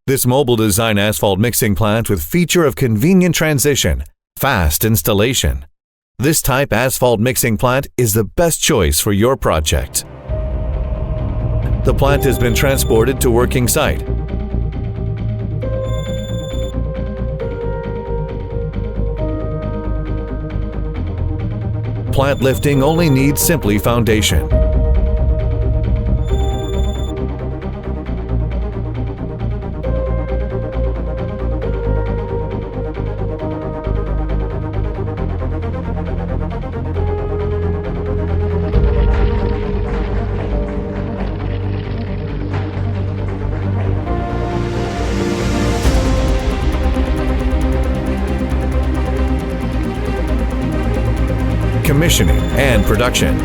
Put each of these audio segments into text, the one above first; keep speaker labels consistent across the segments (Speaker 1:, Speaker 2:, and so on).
Speaker 1: This mobile design asphalt mixing plant with feature of convenient transition, fast installation. This type asphalt mixing plant is the best choice for your project. The plant has been transported to working site. Plant lifting only needs simply foundation. Commissioning and production.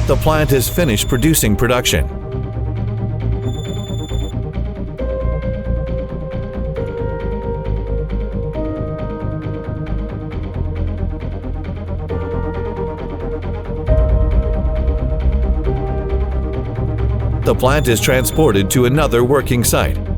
Speaker 1: The plant is finished producing production. The plant is transported to another working site.